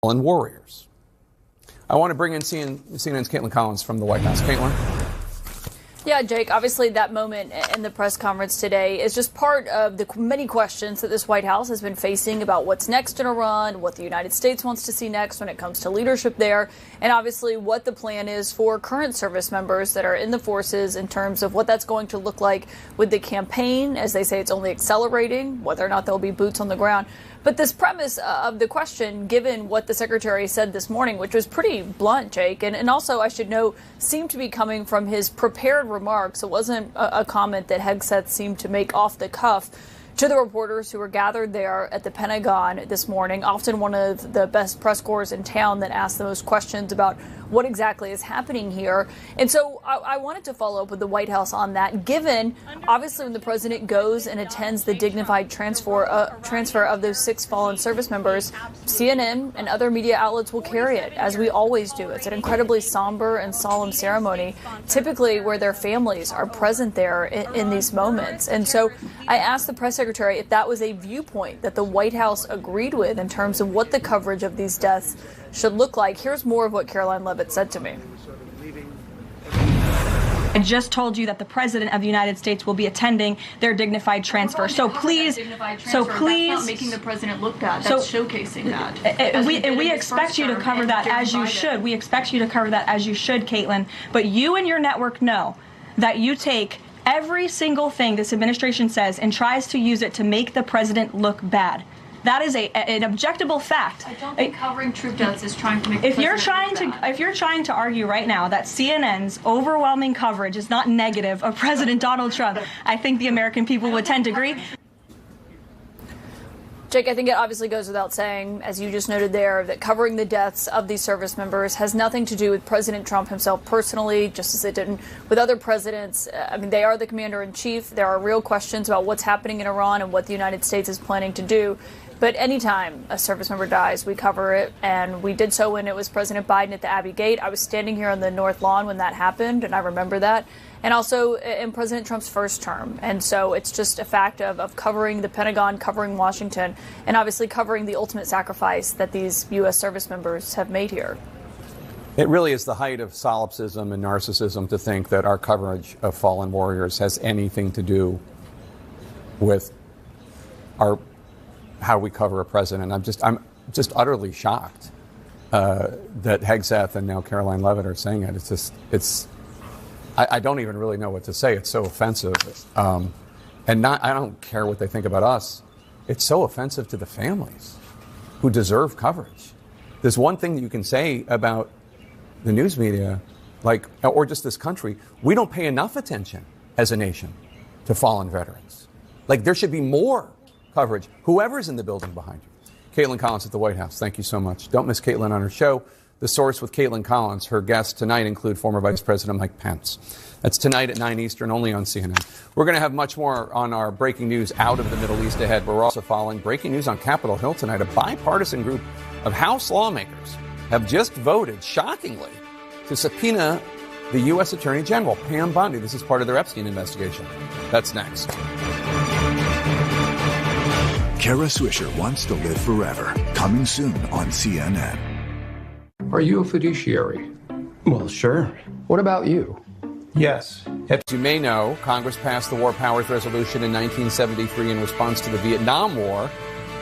fallen warriors. I want to bring in CNN's Caitlin Collins from the White House. Caitlin. Yeah, Jake, obviously that moment in the press conference today is just part of the many questions that this White House has been facing about what's next in Iran, what the United States wants to see next when it comes to leadership there, and obviously what the plan is for current service members that are in the forces in terms of what that's going to look like with the campaign. As they say, it's only accelerating, whether or not there'll be boots on the ground. But this premise of the question, given what the secretary said this morning, which was pretty blunt, Jake, and also, I should note, seemed to be coming from his prepared remarks. It wasn't a comment that Hegseth seemed to make off the cuff to the reporters who were gathered there at the Pentagon this morning, often one of the best press corps in town that asked the most questions about what exactly is happening here. And so I wanted to follow up with the White House on that, given, obviously, when the president goes and attends the dignified transfer of those 6 fallen service members, CNN and other media outlets will carry it, as we always do. It's an incredibly somber and solemn ceremony, typically where their families are present there in these moments. And so I asked the press secretary if that was a viewpoint that the White House agreed with in terms of what the coverage of these deaths should look like. Here's more of what Caroline Leavitt said to me. I just told you that the President of the United States will be attending their dignified transfer. So please, that's not making the president look bad. That's showcasing that. We expect you to cover that as you should. We expect you to cover that as you should, Caitlin. But you and your network know that you take every single thing this administration says and tries to use it to make the president look bad. That is an objectable fact. I don't think covering troop deaths is trying to make if you're trying to argue right now that CNN's overwhelming coverage is not negative of President Donald Trump, I think the American people would tend to agree. Jake, I think it obviously goes without saying, as you just noted there, that covering the deaths of these service members has nothing to do with President Trump himself personally, just as it didn't with other presidents. I mean, they are the commander-in-chief. There are real questions about what's happening in Iran and what the United States is planning to do. But anytime a service member dies, we cover it, and we did so when it was President Biden at the Abbey Gate. I was standing here on the North Lawn when that happened, and I remember that. And also in President Trump's first term. And so it's just a fact of covering the Pentagon, covering Washington, and obviously covering the ultimate sacrifice that these U.S. service members have made here. It really is the height of solipsism and narcissism to think that our coverage of fallen warriors has anything to do with how we cover a president. I'm just utterly shocked that Hegseth and now Caroline Leavitt are saying it. I don't even really know what to say. It's so offensive. I don't care what they think about us. It's so offensive to the families who deserve coverage. There's one thing that you can say about the news media, or just this country. We don't pay enough attention as a nation to fallen veterans. There should be more coverage. Whoever's in the building behind you. Caitlin Collins at the White House, thank you so much. Don't miss Caitlin on her show, The Source with Caitlin Collins. Her guests tonight include former Vice President Mike Pence. That's tonight at 9 Eastern, only on CNN. We're going to have much more on our breaking news out of the Middle East ahead. We're also following breaking news on Capitol Hill tonight. A bipartisan group of House lawmakers have just voted, shockingly, to subpoena the U.S. Attorney General, Pam Bondi. This is part of their Epstein investigation. That's next. Kara Swisher Wants to Live Forever. Coming soon on CNN. Are you a fiduciary? Well, sure. What about you? Yes. As you may know, Congress passed the War Powers Resolution in 1973 in response to the Vietnam War.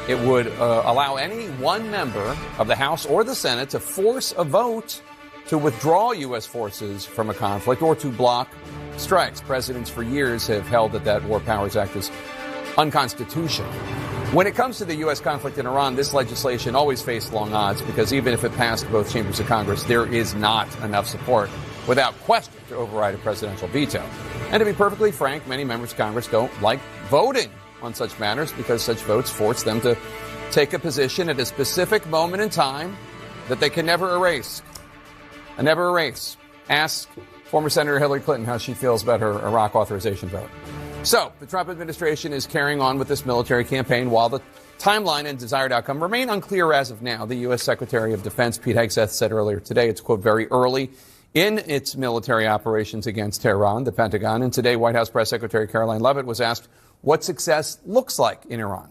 It would allow any one member of the House or the Senate to force a vote to withdraw U.S. forces from a conflict or to block strikes. Presidents for years have held that War Powers Act is unconstitutional. When it comes to the U.S. conflict in Iran, this legislation always faced long odds because even if it passed both chambers of Congress, there is not enough support without question to override a presidential veto. And to be perfectly frank, many members of Congress don't like voting on such matters because such votes force them to take a position at a specific moment in time that they can never erase. Never erase. Ask former Senator Hillary Clinton how she feels about her Iraq authorization vote. So, the Trump administration is carrying on with this military campaign while the timeline and desired outcome remain unclear as of now. The U.S. Secretary of Defense Pete Hegseth said earlier today it's, quote, very early in its military operations against Tehran, the Pentagon. And today, White House Press Secretary Caroline Leavitt was asked what success looks like in Iran.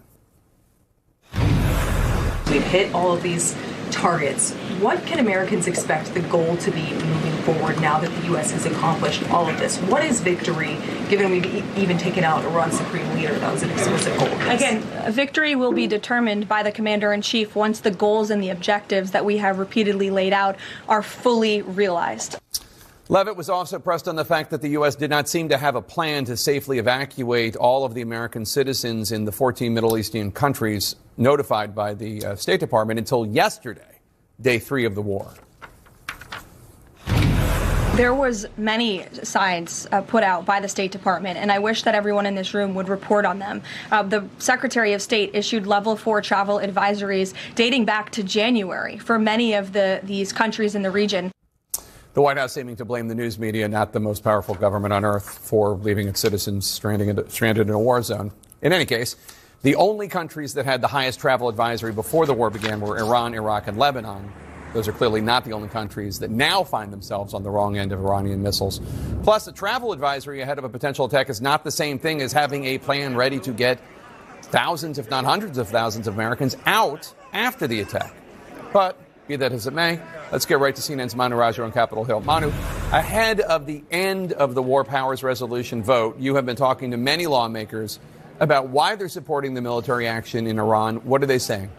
We've hit all of these targets. What can Americans expect the goal to be moving forward now that the U.S. has accomplished all of this? What is victory, given we've even taken out Iran's supreme leader? That was an explicit goal. Again, victory will be determined by the commander-in-chief once the goals and the objectives that we have repeatedly laid out are fully realized. Leavitt was also pressed on the fact that the U.S. did not seem to have a plan to safely evacuate all of the American citizens in the 14 Middle Eastern countries notified by the State Department until yesterday, day 3 of the war. There was many signs put out by the State Department, and I wish that everyone in this room would report on them. The Secretary of State issued level 4 travel advisories dating back to January for many of these countries in the region. The White House seeming to blame the news media, not the most powerful government on earth, for leaving its citizens stranded in a war zone. In any case, the only countries that had the highest travel advisory before the war began were Iran, Iraq, and Lebanon. Those are clearly not the only countries that now find themselves on the wrong end of Iranian missiles. Plus, a travel advisory ahead of a potential attack is not the same thing as having a plan ready to get thousands, if not hundreds of thousands of Americans out after the attack. But be that as it may, let's get right to CNN's Manu Raju on Capitol Hill. Manu, ahead of the end of the War Powers Resolution vote, you have been talking to many lawmakers about why they're supporting the military action in Iran. What are they saying?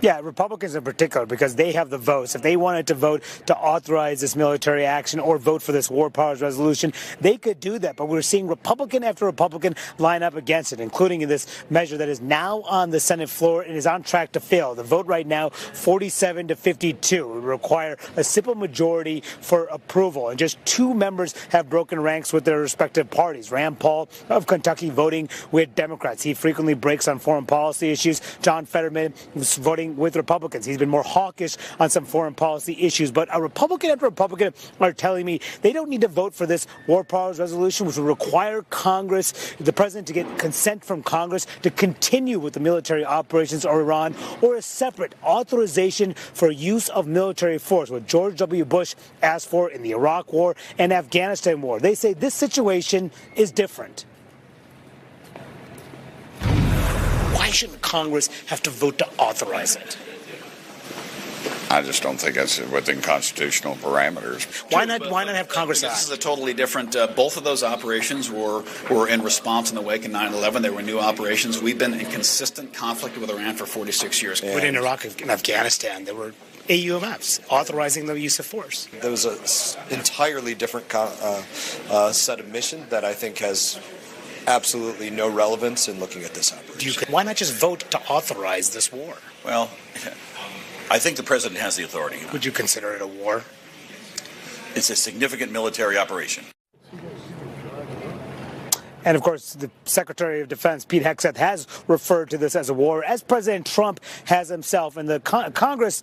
Yeah, Republicans in particular, because they have the votes. If they wanted to vote to authorize this military action or vote for this war powers resolution, they could do that. But we're seeing Republican after Republican line up against it, including in this measure that is now on the Senate floor and is on track to fail. The vote right now, 47 to 52, would require a simple majority for approval. And just 2 members have broken ranks with their respective parties. Rand Paul of Kentucky voting with Democrats. He frequently breaks on foreign policy issues. John Fetterman was voting with Republicans. He's been more hawkish on some foreign policy issues. But a Republican after Republican are telling me they don't need to vote for this war powers resolution, which will require Congress, the president, to get consent from Congress to continue with the military operations of Iran, or a separate authorization for use of military force, what George W. Bush asked for in the Iraq War and Afghanistan War. They say this situation is different. Why shouldn't Congress have to vote to authorize it? I just don't think that's within constitutional parameters. Why not have Congress act? This is a totally different. Both of those operations were in response in the wake of 9/11. They were new operations. We've been in consistent conflict with Iran for 46 years. But in Iraq and Afghanistan, there were AUMFs authorizing the use of force. There was an entirely different set of mission that I think has absolutely no relevance in looking at this operation. Why not just vote to authorize this war? Well, I think the president has the authority. Would you consider it a war? It's a significant military operation. And, of course, the Secretary of Defense, Pete Hegseth, has referred to this as a war, as President Trump has himself. And the Congress,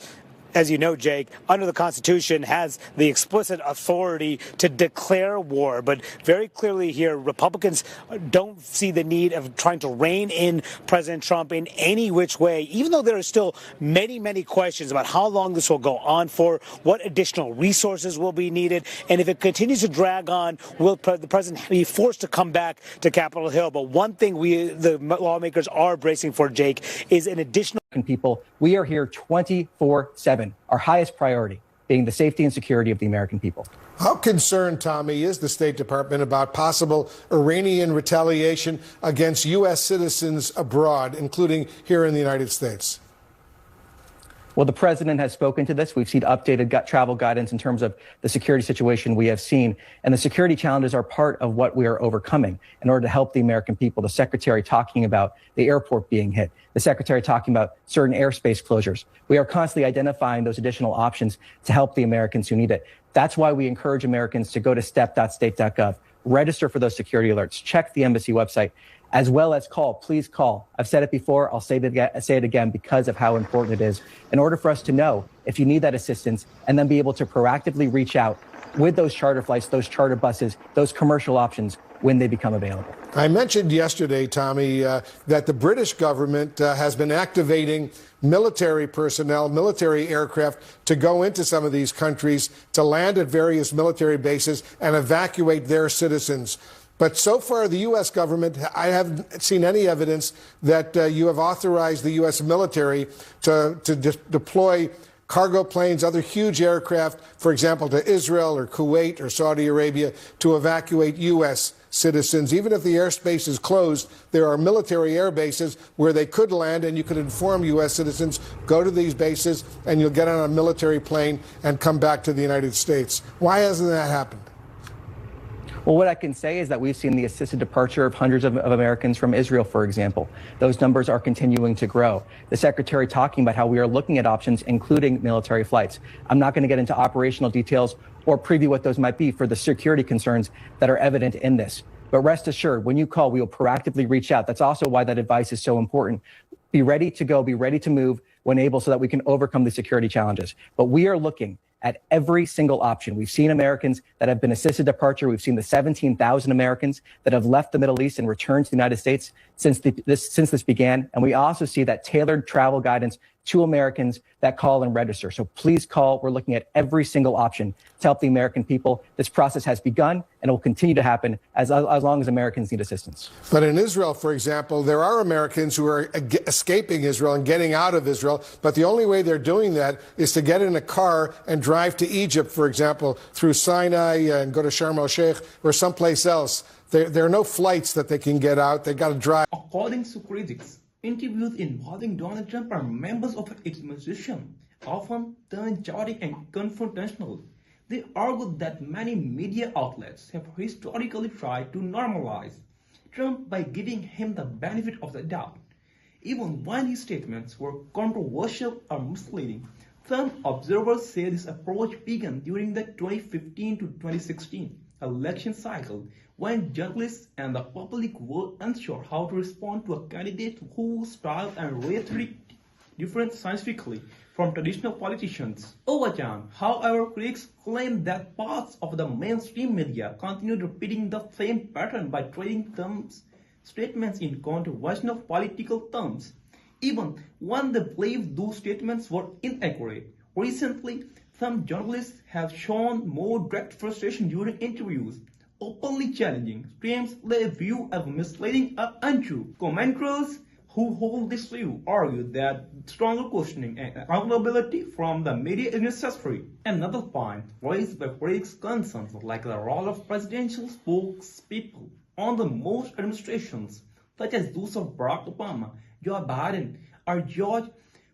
as you know, Jake, under the Constitution has the explicit authority to declare war. But very clearly here, Republicans don't see the need of trying to rein in President Trump in any which way, even though there are still many, many questions about how long this will go on for, what additional resources will be needed, and if it continues to drag on, will the president be forced to come back to Capitol Hill? But one thing the lawmakers are bracing for, Jake, is an additional people. We are here 24/7, our highest priority being the safety and security of the American people. How concerned, Tommy, is the State Department about possible Iranian retaliation against U.S. citizens abroad, including here in the United States? Well, the president has spoken to this. We've seen updated travel guidance in terms of the security situation we have seen. And the security challenges are part of what we are overcoming in order to help the American people. The secretary talking about the airport being hit, the secretary talking about certain airspace closures. We are constantly identifying those additional options to help the Americans who need it. That's why we encourage Americans to go to step.state.gov, register for those security alerts, check the embassy website, as well as call. Please call. I've said it before. I'll say it again because of how important it is in order for us to know if you need that assistance and then be able to proactively reach out with those charter flights, those charter buses, those commercial options when they become available. I mentioned yesterday, Tommy, that the British government has been activating military personnel, military aircraft to go into some of these countries to land at various military bases and evacuate their citizens. But so far, the U.S. government, I haven't seen any evidence that you have authorized the U.S. military to deploy cargo planes, other huge aircraft, for example, to Israel or Kuwait or Saudi Arabia to evacuate U.S. citizens. Even if the airspace is closed, there are military air bases where they could land, and you could inform U.S. citizens, go to these bases, and you'll get on a military plane and come back to the United States. Why hasn't that happened? Well, what I can say is that we've seen the assisted departure of hundreds of Americans from Israel, for example. Those numbers are continuing to grow. The Secretary talking about how we are looking at options, including military flights. I'm not going to get into operational details or preview what those might be for the security concerns that are evident in this. But rest assured, when you call, we will proactively reach out. That's also why that advice is so important. Be ready to go, be ready to move when able so that we can overcome the security challenges. But we are looking at every single option. We've seen Americans that have been assisted departure. We've seen the 17,000 Americans that have left the Middle East and returned to the United States since this began. And we also see that tailored travel guidance to Americans that call and register. So please call. We're looking at every single option to help the American people. This process has begun and it will continue to happen as long as Americans need assistance. But in Israel, for example, there are Americans who are escaping Israel and getting out of Israel. But the only way they're doing that is to get in a car and drive to Egypt, for example, through Sinai and go to Sharm el-Sheikh or someplace else. There are no flights that they can get out. They got to drive. According to critics, interviews involving Donald Trump or members of his administration often turn chaotic and confrontational. They argue that many media outlets have historically tried to normalize Trump by giving him the benefit of the doubt. Even when his statements were controversial or misleading, some observers say this approach began during the 2015 to 2016 election cycle, when journalists and the public were unsure how to respond to a candidate whose style and rhetoric differed significantly from traditional politicians. Over time, however, critics claim that parts of the mainstream media continued repeating the same pattern by trading Trump's statements in controversial political terms, even when they believed those statements were inaccurate. Recently, some journalists have shown more direct frustration during interviews, openly challenging claims they view as misleading or untrue. Commenters who hold this view argue that stronger questioning and accountability from the media is necessary. Another point raised by critics' concerns like the role of presidential spokespeople on the most administrations, such as those of Barack Obama, Joe Biden, or George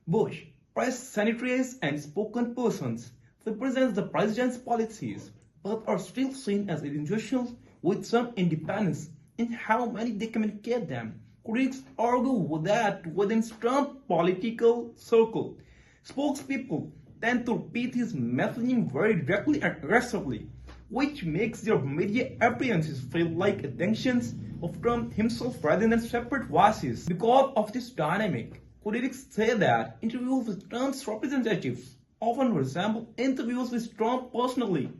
Bush. Press secretaries and spoken persons represent the president's policies, but are still seen as individuals with some independence in how many they communicate them. Critics argue that within Trump's political circle, spokespeople tend to repeat his messaging very directly and aggressively, which makes their media appearances feel like extensions of Trump himself rather than separate voices. Because of this dynamic, critics say that interviews with Trump's representatives often resemble interviews with Trump personally.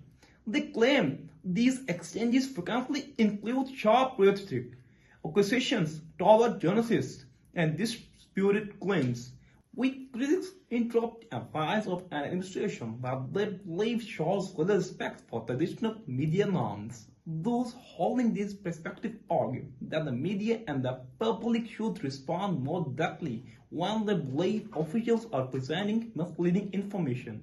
They claim these exchanges frequently include sharp rhetoric, accusations toward journalists, and disputed claims, which critics interrupt advice of an administration that they believe shows little respect for traditional media norms. Those holding this perspective argue that the media and the public should respond more directly when they believe officials are presenting misleading information.